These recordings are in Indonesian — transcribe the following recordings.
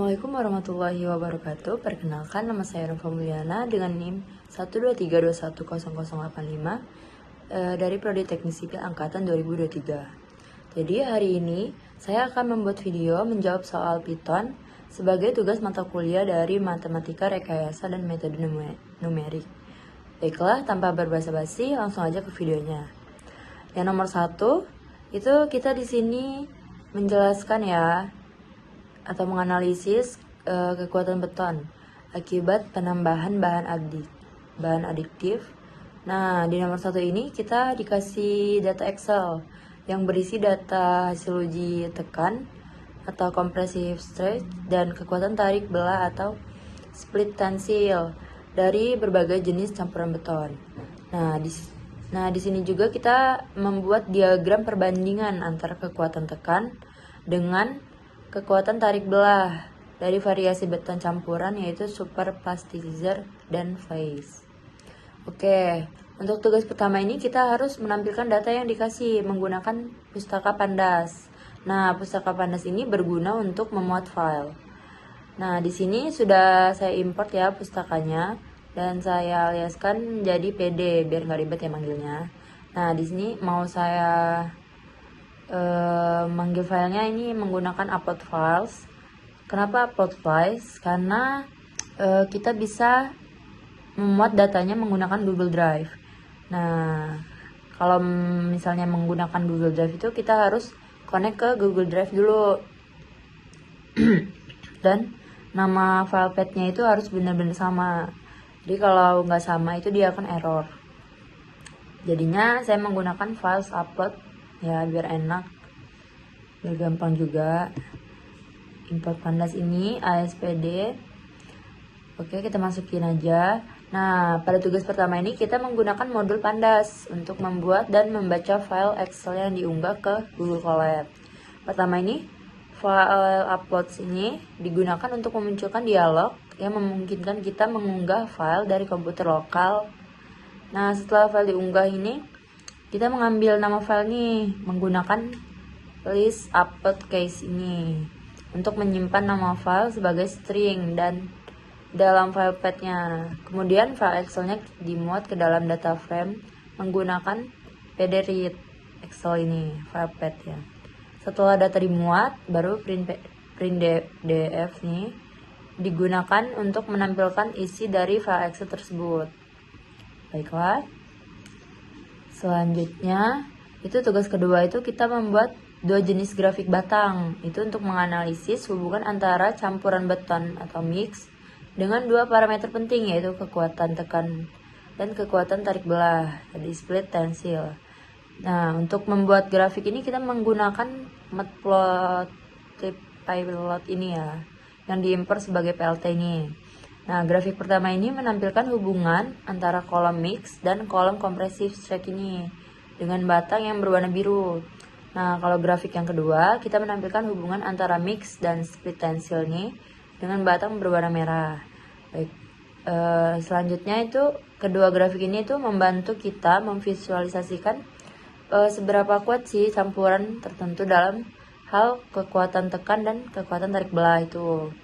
Assalamualaikum warahmatullahi wabarakatuh. Perkenalkan, nama saya Nova Mulyana dengan NIM 123210085 dari Prodi Teknik Sipil Angkatan 2023. Jadi hari ini saya akan membuat video menjawab soal Python sebagai tugas mata kuliah dari Matematika Rekayasa dan Metode Numerik. Baiklah, tanpa berbasa-basi, langsung aja ke videonya. Yang nomor 1 itu kita di sini menjelaskan ya atau menganalisis kekuatan beton akibat penambahan bahan adiktif. Nah, di nomor 1 ini kita dikasih data Excel yang berisi data hasil uji tekan atau compressive stress dan kekuatan tarik belah atau split tensile dari berbagai jenis campuran beton. Nah, di sini juga kita membuat diagram perbandingan antara kekuatan tekan dengan kekuatan tarik belah dari variasi beton campuran yaitu superplasticizer dan vase. Oke, untuk tugas pertama ini kita harus menampilkan data yang dikasih menggunakan pustaka Pandas. Nah, pustaka Pandas ini berguna untuk memuat file. Nah, di sini sudah saya import ya pustakanya dan saya aliaskan jadi PD biar nggak ribet ya manggilnya. Nah, di sini mau saya manggil filenya ini menggunakan upload files. Kenapa upload files? Karena kita bisa memuat datanya menggunakan Google Drive. Nah, kalau misalnya menggunakan Google Drive itu kita harus connect ke Google Drive dulu. Dan nama file path-nya itu harus benar-benar sama. Jadi kalau nggak sama itu dia akan error. Jadinya saya menggunakan files upload ya biar enak, biar gampang juga. Import Pandas ini ASPD. Oke, kita masukin aja. Nah, pada tugas pertama ini kita menggunakan modul Pandas untuk membuat dan membaca file Excel yang diunggah ke Google Colab. Pertama ini, file uploads ini digunakan untuk memunculkan dialog yang memungkinkan kita mengunggah file dari komputer lokal. Nah, setelah file diunggah ini, kita mengambil nama file nih menggunakan list upload case ini untuk menyimpan nama file sebagai string dan dalam file path-nya. Kemudian file Excel-nya dimuat ke dalam data frame menggunakan pdread Excel ini, file path ya. Setelah data dimuat, baru print PDF nih digunakan untuk menampilkan isi dari file Excel tersebut. Baiklah. Selanjutnya, itu tugas kedua itu kita membuat dua jenis grafik batang. Itu untuk menganalisis hubungan antara campuran beton atau mix dengan dua parameter penting yaitu kekuatan tekan dan kekuatan tarik belah, jadi split tensile. Nah, untuk membuat grafik ini kita menggunakan matplotlib ini ya, yang diimport sebagai PLT ini. Nah, grafik pertama ini menampilkan hubungan antara kolom mix dan kolom compressive stress ini dengan batang yang berwarna biru. Nah, kalau grafik yang kedua, kita menampilkan hubungan antara mix dan split tensile ini dengan batang berwarna merah. Baik, selanjutnya itu kedua grafik ini itu membantu kita memvisualisasikan seberapa kuat sih campuran tertentu dalam hal kekuatan tekan dan kekuatan tarik belah itu.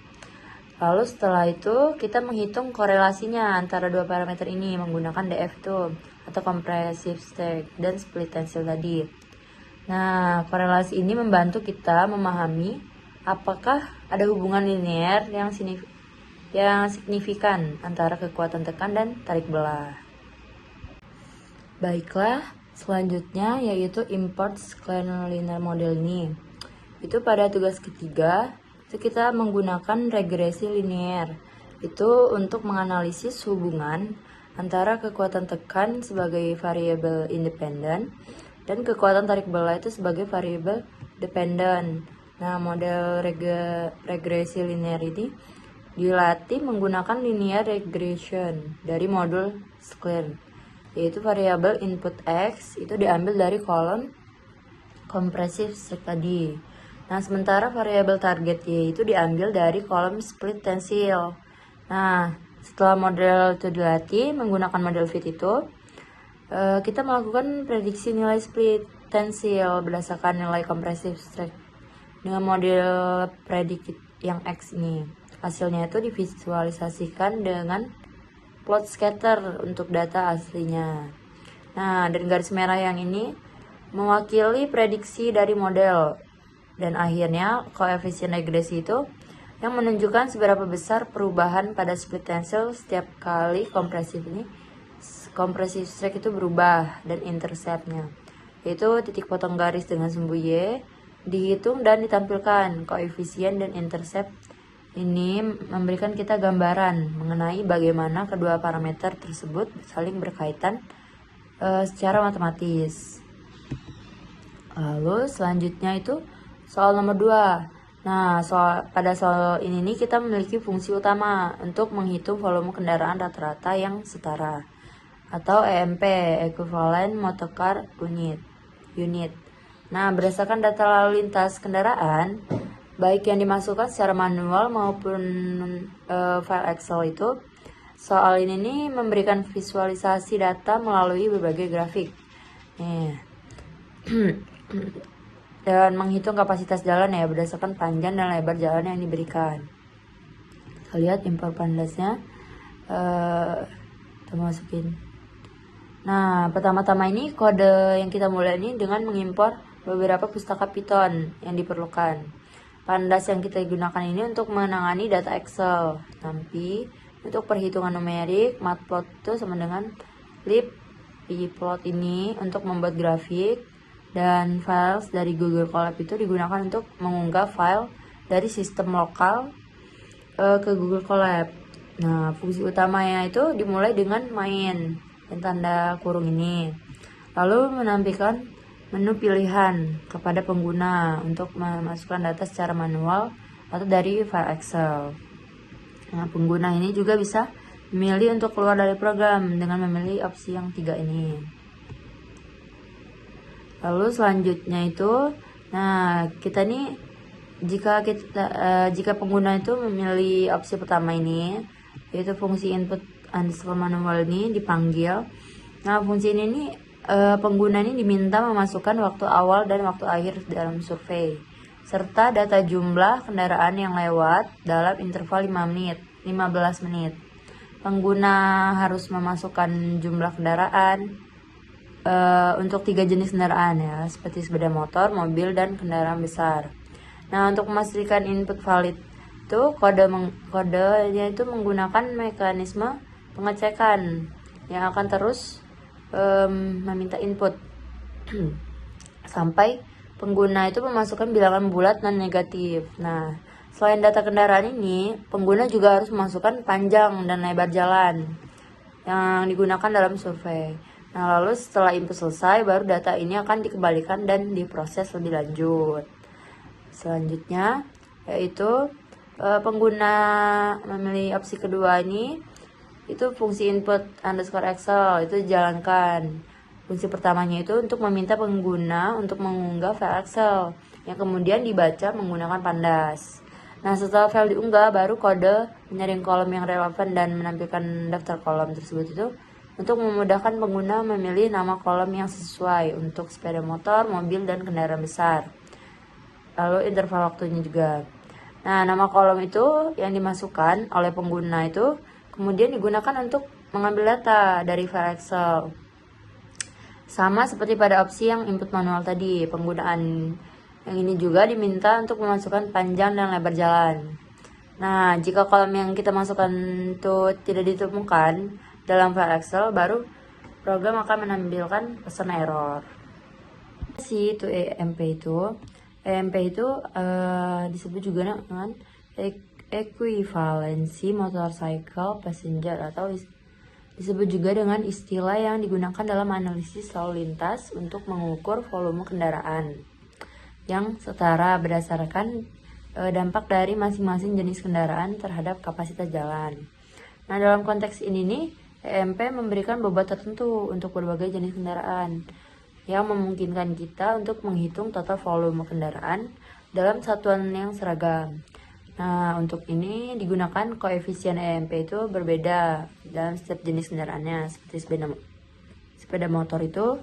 Lalu setelah itu kita menghitung korelasinya antara dua parameter ini menggunakan DF itu atau compressive stress dan split tensile tadi. Nah, korelasi ini membantu kita memahami apakah ada hubungan linear yang signifikan antara kekuatan tekan dan tarik belah. Baiklah, selanjutnya yaitu import scalar linear model ini. Itu pada tugas ketiga itu kita menggunakan regresi linear itu untuk menganalisis hubungan antara kekuatan tekan sebagai variabel independen dan kekuatan tarik belah itu sebagai variabel dependen. Nah, model regresi linear ini dilatih menggunakan linear regression dari modul Scalar, yaitu variabel input X itu diambil dari kolom compressive stress tadi. Nah, sementara variabel target Y itu diambil dari kolom split tensile. Nah, setelah model itu dilatih menggunakan model fit itu, kita melakukan prediksi nilai split tensile berdasarkan nilai compressive stress. Dengan model predik yang X ini. Hasilnya itu divisualisasikan dengan plot scatter untuk data aslinya. Nah, dan garis merah yang ini mewakili prediksi dari model. Dan akhirnya koefisien regresi itu yang menunjukkan seberapa besar perubahan pada split tensile setiap kali kompresi strike itu berubah, dan interceptnya yaitu titik potong garis dengan sumbu Y dihitung dan ditampilkan. Koefisien dan intercept ini memberikan kita gambaran mengenai bagaimana kedua parameter tersebut saling berkaitan secara matematis. Lalu selanjutnya itu soal nomor 2. Nah, pada soal ini nih kita memiliki fungsi utama untuk menghitung volume kendaraan rata-rata yang setara atau EMP, Equivalent Motor Car Unit. Nah, berdasarkan data lalu lintas kendaraan, baik yang dimasukkan secara manual maupun file Excel itu, soal ini nih memberikan visualisasi data melalui berbagai grafik. Dan menghitung kapasitas jalan ya berdasarkan panjang dan lebar jalan yang diberikan. Kita lihat import pandasnya. Kita masukin. Nah, pertama-tama ini kode yang kita mulai ini dengan mengimpor beberapa pustaka Python yang diperlukan. Pandas yang kita gunakan ini untuk menangani data Excel. Tapi untuk perhitungan numerik, matplot itu sama dengan libplot ini untuk membuat grafik, dan files dari Google Colab itu digunakan untuk mengunggah file dari sistem lokal ke Google Colab. Nah, fungsi utamanya itu dimulai dengan main dan tanda kurung ini, lalu menampilkan menu pilihan kepada pengguna untuk memasukkan data secara manual atau dari file Excel. Nah, pengguna ini juga bisa memilih untuk keluar dari program dengan memilih opsi yang 3 ini. Lalu selanjutnya itu, nah kita nih jika pengguna itu memilih opsi pertama ini, yaitu fungsi input underscore manual ini dipanggil. Nah, fungsi ini nih pengguna ini diminta memasukkan waktu awal dan waktu akhir dalam survei, serta data jumlah kendaraan yang lewat dalam interval 15 menit. Pengguna harus memasukkan jumlah kendaraan untuk 3 jenis kendaraan ya, seperti sepeda motor, mobil, dan kendaraan besar. Nah, untuk memastikan input valid itu kodenya itu menggunakan mekanisme pengecekan yang akan terus meminta input sampai pengguna itu memasukkan bilangan bulat dan negatif. Nah, selain data kendaraan ini, pengguna juga harus memasukkan panjang dan lebar jalan yang digunakan dalam survei. Nah, lalu setelah input selesai, baru data ini akan dikembalikan dan diproses lebih lanjut. Selanjutnya, yaitu pengguna memilih opsi kedua ini, itu fungsi input underscore Excel itu dijalankan. Fungsi pertamanya itu untuk meminta pengguna untuk mengunggah file Excel yang kemudian dibaca menggunakan pandas. Nah, setelah file diunggah, baru kode menyaring kolom yang relevan dan menampilkan daftar kolom tersebut itu untuk memudahkan pengguna memilih nama kolom yang sesuai untuk sepeda motor, mobil, dan kendaraan besar. Lalu interval waktunya juga. Nah, nama kolom itu yang dimasukkan oleh pengguna itu kemudian digunakan untuk mengambil data dari file Excel. Sama seperti pada opsi yang input manual tadi, penggunaan yang ini juga diminta untuk memasukkan panjang dan lebar jalan. Nah, jika kolom yang kita masukkan itu tidak ditemukan dalam file Excel, baru program akan menampilkan pesan error. Itu EMP itu disebut juga dengan ekuivalensi motorcycle passenger, atau disebut juga dengan istilah yang digunakan dalam analisis lalu lintas untuk mengukur volume kendaraan yang setara berdasarkan dampak dari masing-masing jenis kendaraan terhadap kapasitas jalan. Nah, dalam konteks ini nih, EMP memberikan bobot tertentu untuk berbagai jenis kendaraan yang memungkinkan kita untuk menghitung total volume kendaraan dalam satuan yang seragam. Nah, untuk ini digunakan koefisien EMP itu berbeda dalam setiap jenis kendaraannya, seperti sepeda motor itu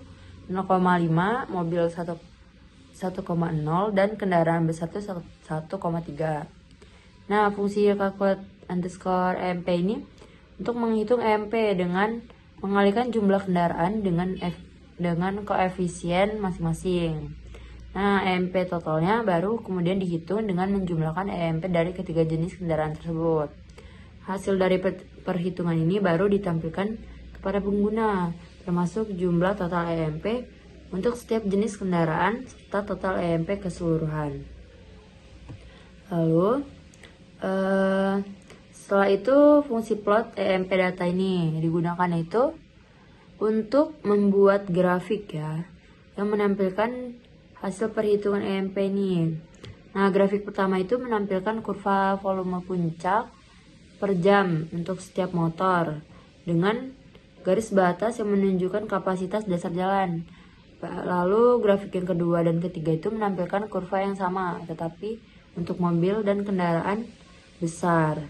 0,5, mobil 1,0, dan kendaraan besar itu 1,3. Nah, fungsi calculate underscore EMP ini untuk menghitung EMP dengan mengalihkan jumlah kendaraan dengan koefisien masing-masing. Nah, EMP totalnya baru kemudian dihitung dengan menjumlahkan EMP dari ketiga jenis kendaraan tersebut. Hasil dari perhitungan ini baru ditampilkan kepada pengguna, termasuk jumlah total EMP untuk setiap jenis kendaraan serta total EMP keseluruhan. Lalu, setelah itu fungsi plot EMP data ini digunakan itu untuk membuat grafik ya, yang menampilkan hasil perhitungan EMP ini. Nah, grafik pertama itu menampilkan kurva volume puncak per jam untuk setiap motor dengan garis batas yang menunjukkan kapasitas dasar jalan. Lalu grafik yang kedua dan ketiga itu menampilkan kurva yang sama, tetapi untuk mobil dan kendaraan besar.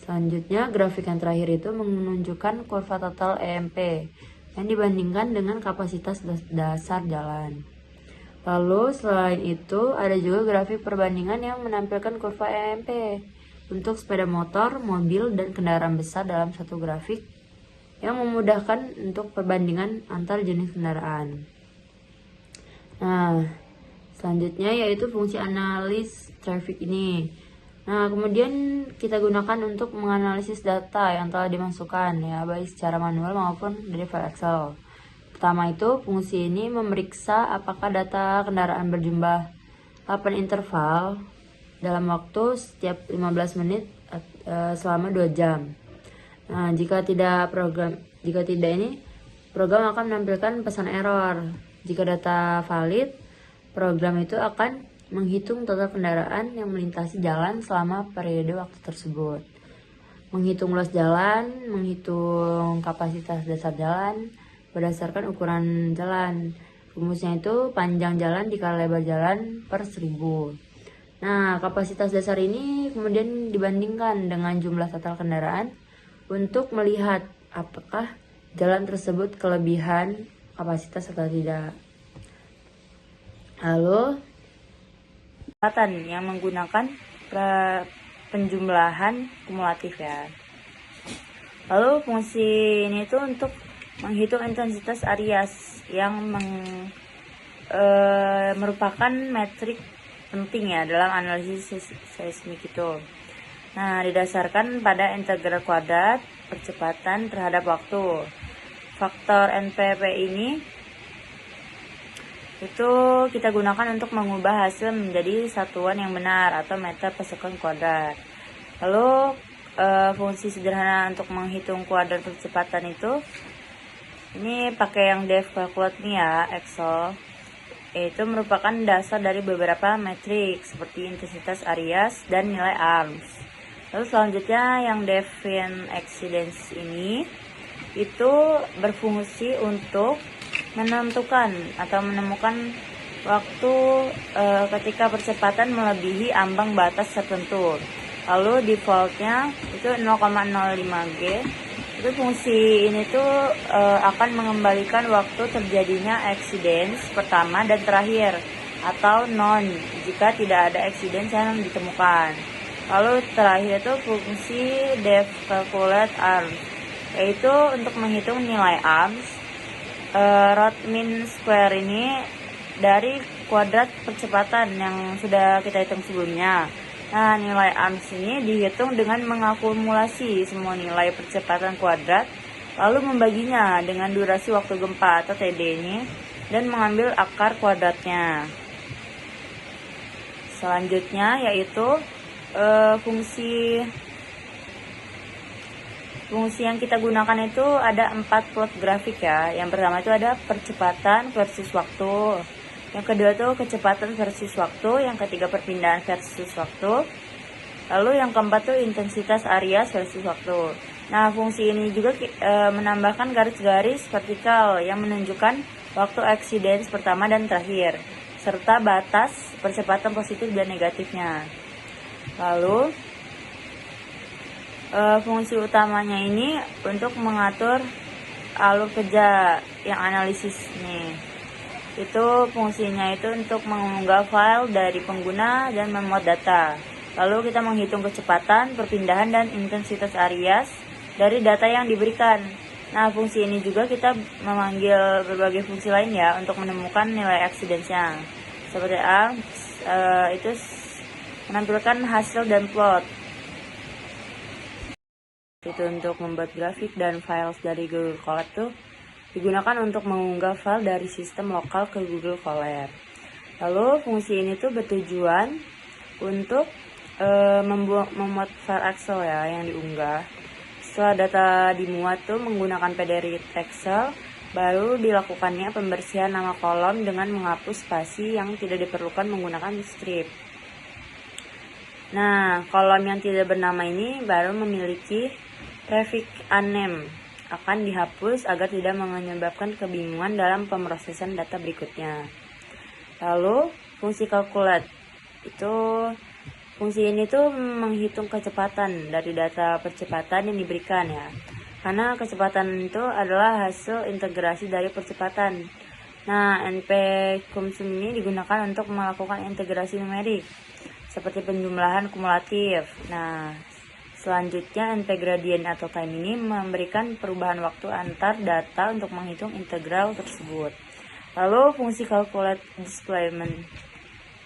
Selanjutnya, grafik yang terakhir itu menunjukkan kurva total EMP yang dibandingkan dengan kapasitas dasar jalan. Lalu selain itu ada juga grafik perbandingan yang menampilkan kurva EMP untuk sepeda motor, mobil, dan kendaraan besar dalam satu grafik yang memudahkan untuk perbandingan antar jenis kendaraan. Nah, selanjutnya yaitu fungsi analis traffic ini. Nah, kemudian kita gunakan untuk menganalisis data yang telah dimasukkan ya, baik secara manual maupun dari file Excel. Pertama itu, fungsi ini memeriksa apakah data kendaraan berjumlah 8 interval dalam waktu setiap 15 menit selama 2 jam. Nah, jika tidak ini, program akan menampilkan pesan error. Jika data valid, program itu akan menghitung total kendaraan yang melintasi jalan selama periode waktu tersebut. Menghitung luas jalan, menghitung kapasitas dasar jalan berdasarkan ukuran jalan. Rumusnya itu panjang jalan dikali lebar jalan per 1000. Nah, kapasitas dasar ini kemudian dibandingkan dengan jumlah total kendaraan untuk melihat apakah jalan tersebut kelebihan kapasitas atau tidak. Lalu yang menggunakan penjumlahan kumulatif ya. Lalu fungsi ini tuh untuk menghitung intensitas Arias yang merupakan metrik penting ya dalam analisis seismik itu. Nah, didasarkan pada integral kuadrat percepatan terhadap waktu. Faktor NPP ini itu kita gunakan untuk mengubah hasil menjadi satuan yang benar atau meter per sekon kuadrat. Lalu fungsi sederhana untuk menghitung kuadrat percepatan itu ini pakai yang dev calculate nih ya, Excel. Itu merupakan dasar dari beberapa metrik seperti intensitas Arias dan nilai ARMS. Lalu selanjutnya yang define exceedance ini itu berfungsi untuk menentukan atau menemukan waktu ketika percepatan melebihi ambang batas tertentu. Lalu defaultnya itu 0,05 G. Itu fungsi ini tuh akan mengembalikan waktu terjadinya accidents pertama dan terakhir atau non jika tidak ada accidents yang ditemukan. Lalu terakhir itu fungsi def calculate ARMS, yaitu untuk menghitung nilai ARMS root mean square ini dari kuadrat percepatan yang sudah kita hitung sebelumnya. Nah, nilai ARMS ini dihitung dengan mengakumulasi semua nilai percepatan kuadrat, lalu membaginya dengan durasi waktu gempa atau TD ini, dan mengambil akar kuadratnya. Selanjutnya yaitu fungsi yang kita gunakan itu ada 4 plot grafik ya. Yang pertama itu ada percepatan versus waktu. Yang kedua itu kecepatan versus waktu. Yang ketiga perpindahan versus waktu. Lalu yang keempat itu intensitas Arias versus waktu. Nah, fungsi ini juga menambahkan garis-garis vertikal yang menunjukkan waktu accidents pertama dan terakhir, serta batas percepatan positif dan negatifnya. Lalu fungsi utamanya ini untuk mengatur alur kerja yang analisis nih. Itu fungsinya itu untuk mengunggah file dari pengguna dan memuat data. Lalu kita menghitung kecepatan, perpindahan, dan intensitas Arias dari data yang diberikan. Nah, fungsi ini juga kita memanggil berbagai fungsi lain ya untuk menemukan nilai exceedance-nya. Seperti itu menampilkan hasil dan plot. Itu untuk membuat grafik dan files dari Google Colab tuh digunakan untuk mengunggah file dari sistem lokal ke Google Colab. Lalu fungsi ini tuh bertujuan untuk memuat file Excel ya yang diunggah. Setelah data dimuat tuh menggunakan PDF Excel, baru dilakukannya pembersihan nama kolom dengan menghapus spasi yang tidak diperlukan menggunakan script. Nah, kolom yang tidak bernama ini baru memiliki prefix unnamed akan dihapus agar tidak menyebabkan kebingungan dalam pemrosesan data berikutnya. Lalu fungsi calculate fungsi ini tuh menghitung kecepatan dari data percepatan yang diberikan ya. Karena kecepatan itu adalah hasil integrasi dari percepatan. Nah, NP-Kumsum ini digunakan untuk melakukan integrasi numerik seperti penjumlahan kumulatif. Nah, selanjutnya NP gradient atau time ini memberikan perubahan waktu antar data untuk menghitung integral tersebut. Lalu fungsi calculate displacement.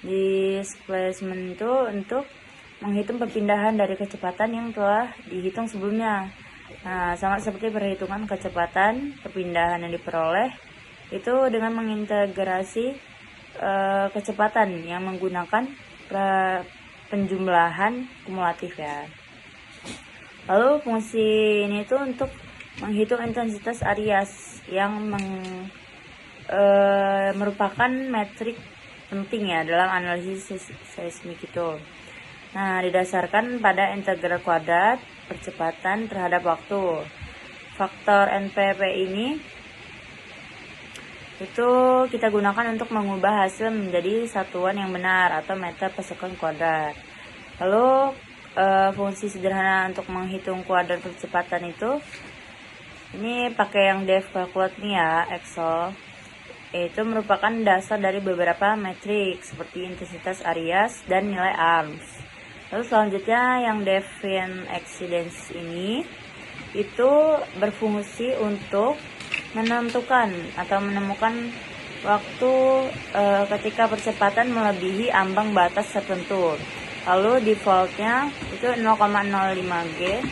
Displacement itu untuk menghitung perpindahan dari kecepatan yang telah dihitung sebelumnya. Nah, sama seperti perhitungan kecepatan, perpindahan yang diperoleh itu dengan mengintegrasi kecepatan yang menggunakan penjumlahan kumulatif ya. Lalu fungsi ini itu untuk menghitung intensitas Arias yang merupakan metrik penting ya dalam analisis seismik itu. Nah, didasarkan pada integral kuadrat percepatan terhadap waktu. Faktor NPP ini itu kita gunakan untuk mengubah hasil menjadi satuan yang benar atau meter per second kuadrat. Lalu fungsi sederhana untuk menghitung kuadrat percepatan itu ini pakai yang dev calculate nih ya, Excel. Itu merupakan dasar dari beberapa metrik seperti intensitas Arias dan nilai ARMS. Lalu selanjutnya yang define exceedance ini itu berfungsi untuk menentukan atau menemukan waktu ketika percepatan melebihi ambang batas tertentu. Lalu defaultnya itu 0,05G.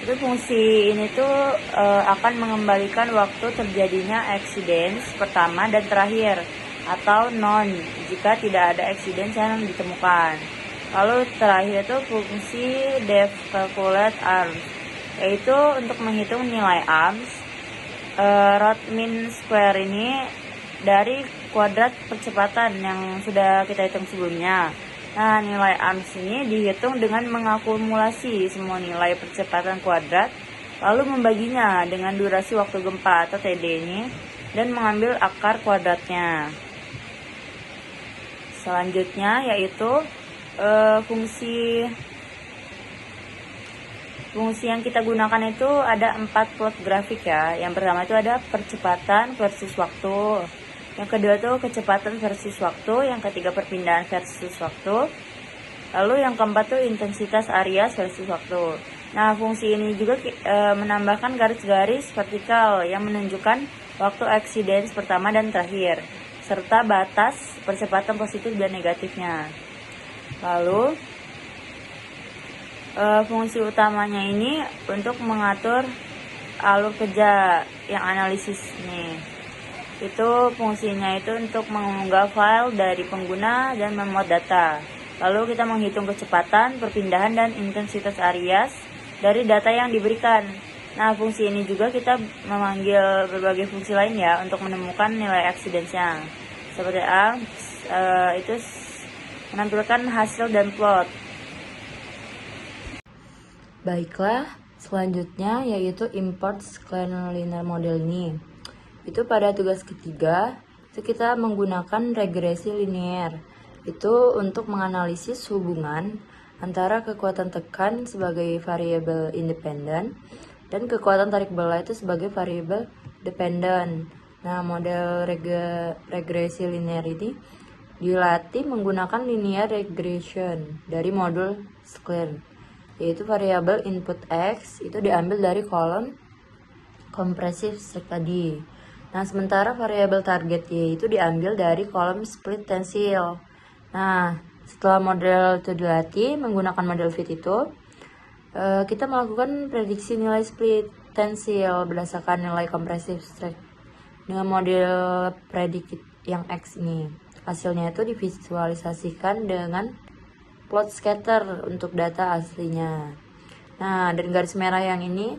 Itu fungsi ini tuh akan mengembalikan waktu terjadinya exceedance pertama dan terakhir atau non jika tidak ada exceedance yang ditemukan. Lalu terakhir itu fungsi def calculate arms, yaitu untuk menghitung nilai arms root mean square ini dari kuadrat percepatan yang sudah kita hitung sebelumnya. Nah, nilai ARMS ini dihitung dengan mengakumulasi semua nilai percepatan kuadrat, lalu membaginya dengan durasi waktu gempa atau TD ini, dan mengambil akar kuadratnya. Selanjutnya yaitu fungsi yang kita gunakan itu ada 4 plot grafik ya. Yang pertama itu ada percepatan versus waktu. Yang kedua tuh kecepatan versus waktu, yang ketiga perpindahan versus waktu, lalu yang keempat tuh intensitas Arias versus waktu. Nah, fungsi ini juga menambahkan garis-garis vertikal yang menunjukkan waktu exceedance pertama dan terakhir, serta batas percepatan positif dan negatifnya. Lalu fungsi utamanya ini untuk mengatur alur kerja yang analisis nih. Itu fungsinya itu untuk mengunggah file dari pengguna dan memuat data. Lalu kita menghitung kecepatan, perpindahan, dan intensitas Arias dari data yang diberikan. Nah, fungsi ini juga kita memanggil berbagai fungsi lain ya untuk menemukan nilai exceedance-nya. Seperti itu menampilkan hasil dan plot. Baiklah, selanjutnya yaitu import scalar linear model ini. Itu pada tugas ketiga, itu kita menggunakan regresi linear. Itu untuk menganalisis hubungan antara kekuatan tekan sebagai variabel independen dan kekuatan tarik belah itu sebagai variabel dependen. Nah, model regresi linear ini dilatih menggunakan linear regression dari modul Sklearn, yaitu variabel input X itu diambil dari kolom compressive strike tadi. Nah, sementara variabel target Y itu diambil dari kolom split tensile. Nah, setelah model itu dilatih menggunakan model fit itu, kita melakukan prediksi nilai split tensile berdasarkan nilai compressive strike dengan model predicate yang X ini. Hasilnya itu divisualisasikan dengan plot scatter untuk data aslinya. Nah, dan garis merah yang ini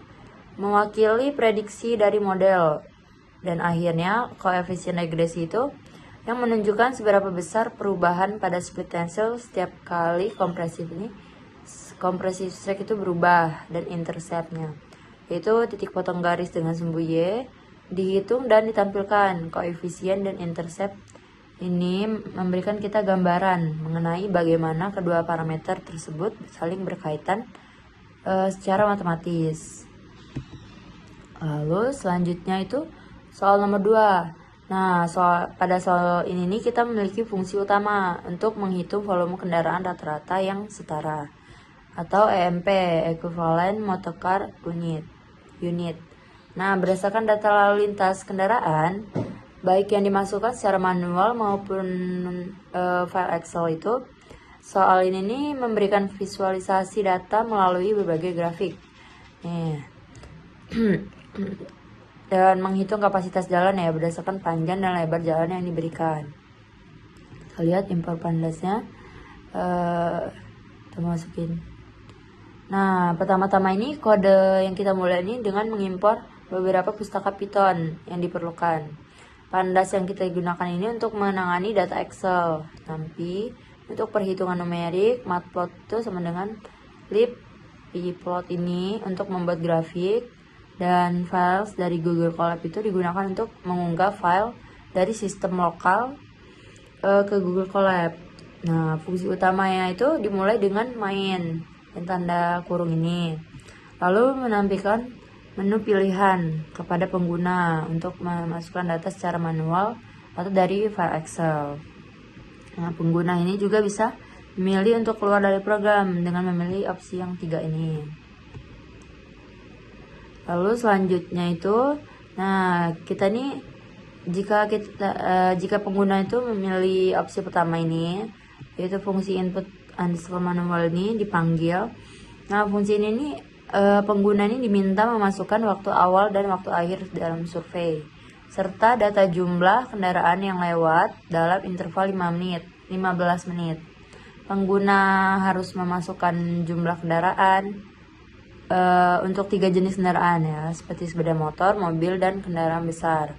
mewakili prediksi dari model. Dan akhirnya koefisien regresi itu yang menunjukkan seberapa besar perubahan pada split tensile setiap kali compressive strike itu berubah, dan interceptnya yaitu titik potong garis dengan sumbu Y dihitung dan ditampilkan. Koefisien dan intercept ini memberikan kita gambaran mengenai bagaimana kedua parameter tersebut saling berkaitan secara matematis. Lalu selanjutnya itu soal nomor 2. Nah, pada soal ini kita memiliki fungsi utama untuk menghitung volume kendaraan rata-rata yang setara atau EMP, Equivalent Motor Car Unit. Nah, berdasarkan data lalu lintas kendaraan, baik yang dimasukkan secara manual maupun file Excel itu, soal ini nih memberikan visualisasi data melalui berbagai grafik. Dan menghitung kapasitas jalan ya berdasarkan panjang dan lebar jalan yang diberikan. Kita lihat impor pandasnya, kita masukin. Nah, pertama-tama ini kode yang kita mulai ini dengan mengimpor beberapa pustaka Python yang diperlukan. Pandas yang kita gunakan ini untuk menangani data Excel. Tapi untuk perhitungan numerik, matplot itu sama dengan libpyplot ini untuk membuat grafik, dan files dari Google Colab itu digunakan untuk mengunggah file dari sistem lokal ke Google Colab. Nah, fungsi utamanya itu dimulai dengan main dan tanda kurung ini, lalu menampilkan menu pilihan kepada pengguna untuk memasukkan data secara manual atau dari file Excel. Nah, pengguna ini juga bisa memilih untuk keluar dari program dengan memilih opsi yang 3 ini. Lalu selanjutnya itu, nah kita nih jika pengguna itu memilih opsi pertama ini, yaitu fungsi input underscore manual ini dipanggil. Nah, fungsi ini pengguna ini diminta memasukkan waktu awal dan waktu akhir dalam survei, serta data jumlah kendaraan yang lewat dalam interval 15 menit. Pengguna harus memasukkan jumlah kendaraan untuk 3 jenis kendaraan ya, seperti sepeda motor, mobil, dan kendaraan besar.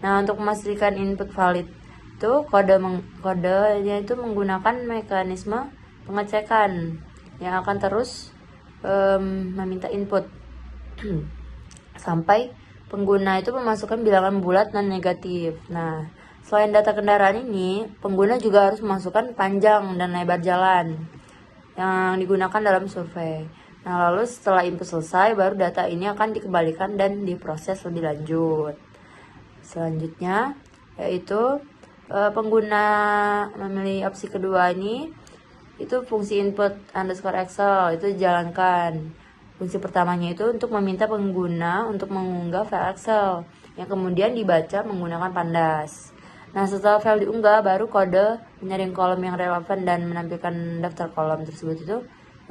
Nah, untuk memastikan input valid itu kodenya itu menggunakan mekanisme pengecekan yang akan terus meminta input sampai pengguna itu memasukkan bilangan bulat dan negatif. Nah, selain data kendaraan ini, pengguna juga harus memasukkan panjang dan lebar jalan yang digunakan dalam survei. Nah, lalu setelah input selesai, baru data ini akan dikembalikan dan diproses lebih lanjut. Selanjutnya, yaitu pengguna memilih opsi kedua ini, itu fungsi input underscore Excel itu dijalankan. Fungsi pertamanya itu untuk meminta pengguna untuk mengunggah file Excel yang kemudian dibaca menggunakan pandas. Nah, setelah file diunggah, baru kode menyaring kolom yang relevan dan menampilkan daftar kolom tersebut itu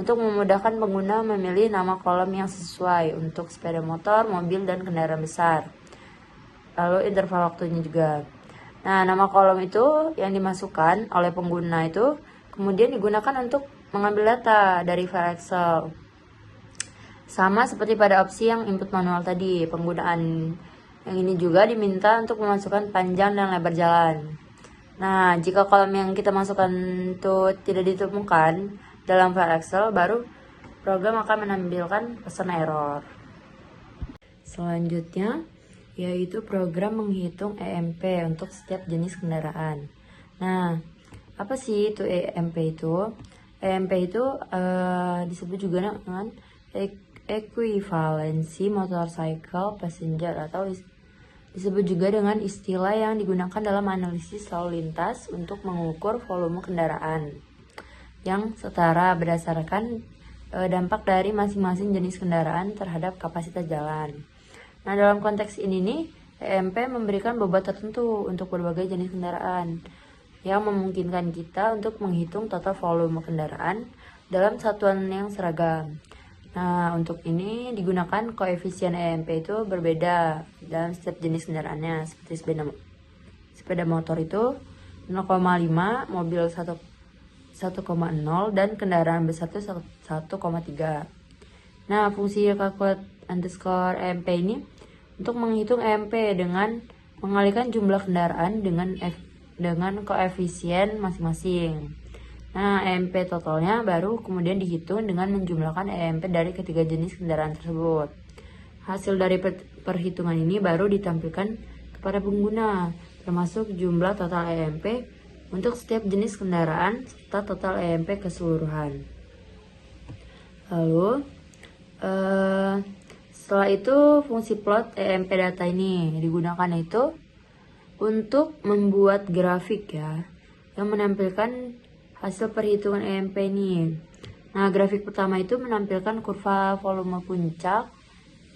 untuk memudahkan pengguna memilih nama kolom yang sesuai untuk sepeda motor, mobil, dan kendaraan besar. Lalu interval waktunya juga. Nah, nama kolom itu yang dimasukkan oleh pengguna itu kemudian digunakan untuk mengambil data dari file Excel. Sama seperti pada opsi yang input manual tadi, penggunaan yang ini juga diminta untuk memasukkan panjang dan lebar jalan. Nah, jika kolom yang kita masukkan itu tidak ditemukan dalam file Excel, baru program akan menampilkan pesan error. Selanjutnya, yaitu program menghitung EMP untuk setiap jenis kendaraan. Nah, apa sih itu EMP itu? EMP itu disebut juga dengan equivalency motorcycle passenger atau Disebut juga dengan istilah yang digunakan dalam analisis lalu lintas untuk mengukur volume kendaraan yang setara berdasarkan dampak dari masing-masing jenis kendaraan terhadap kapasitas jalan. Nah, dalam konteks ini nih, EMP memberikan bobot tertentu untuk berbagai jenis kendaraan yang memungkinkan kita untuk menghitung total volume kendaraan dalam satuan yang seragam. Nah, untuk ini digunakan koefisien EMP itu berbeda dalam setiap jenis kendaraannya, seperti sepeda motor itu 0,5, mobil 1,0, dan kendaraan besar itu 1,3. Nah, fungsi calculate underscore EMP ini untuk menghitung EMP dengan mengalihkan jumlah kendaraan dengan koefisien masing-masing. Nah, EMP totalnya baru kemudian dihitung dengan menjumlahkan EMP dari ketiga jenis kendaraan tersebut. Hasil dari perhitungan ini baru ditampilkan kepada pengguna, termasuk jumlah total EMP untuk setiap jenis kendaraan serta total EMP keseluruhan. Lalu, setelah itu fungsi plot EMP data ini digunakan itu untuk membuat grafik ya, yang menampilkan hasil perhitungan EMP ini. Nah, grafik pertama itu menampilkan kurva volume puncak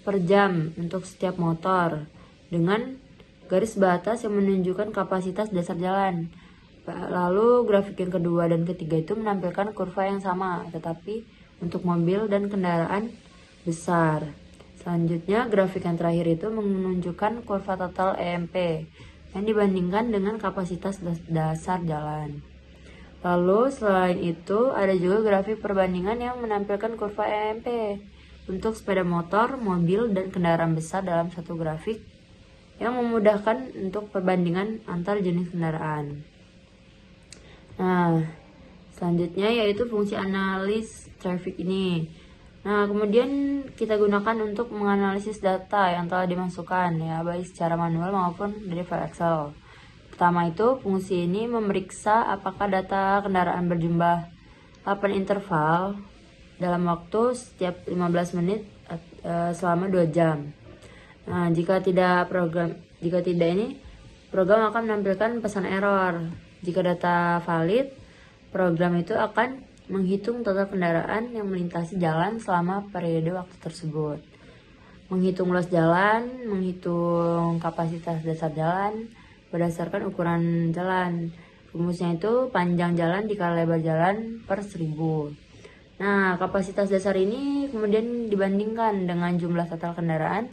per jam untuk setiap motor dengan garis batas yang menunjukkan kapasitas dasar jalan. Lalu grafik yang kedua dan ketiga itu menampilkan kurva yang sama, tetapi untuk mobil dan kendaraan besar. Selanjutnya, grafik yang terakhir itu menunjukkan kurva total EMP yang dibandingkan dengan kapasitas dasar jalan. Lalu selain itu ada juga grafik perbandingan yang menampilkan kurva EMP untuk sepeda motor, mobil, dan kendaraan besar dalam satu grafik yang memudahkan untuk perbandingan antar jenis kendaraan. Nah, selanjutnya yaitu fungsi analis traffic ini. Nah, kemudian kita gunakan untuk menganalisis data yang telah dimasukkan ya, baik secara manual maupun dari file Excel. Pertama itu, fungsi ini memeriksa apakah data kendaraan berjumlah 8 interval dalam waktu setiap 15 menit selama 2 jam. Nah, jika tidak ini, program akan menampilkan pesan error. Jika data valid, program itu akan menghitung total kendaraan yang melintasi jalan selama periode waktu tersebut. Menghitung luas jalan, menghitung kapasitas dasar jalan berdasarkan ukuran jalan. Rumusnya itu panjang jalan dikali lebar jalan per 1000. Nah, kapasitas dasar ini kemudian dibandingkan dengan jumlah total kendaraan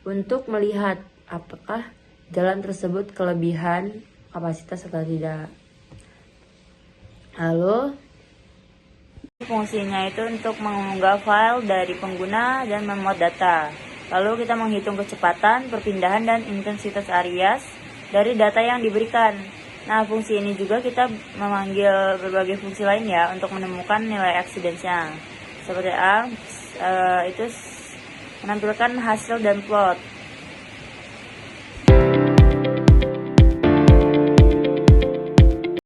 untuk melihat apakah jalan tersebut kelebihan kapasitas atau tidak. Lalu, fungsinya itu untuk mengunggah file dari pengguna dan memuat data. Lalu kita menghitung kecepatan, perpindahan, dan intensitas Arias dari data yang diberikan. Nah, fungsi ini juga kita memanggil berbagai fungsi lain ya untuk menemukan nilai accidents-nya. Seperti itu menampilkan hasil dan plot.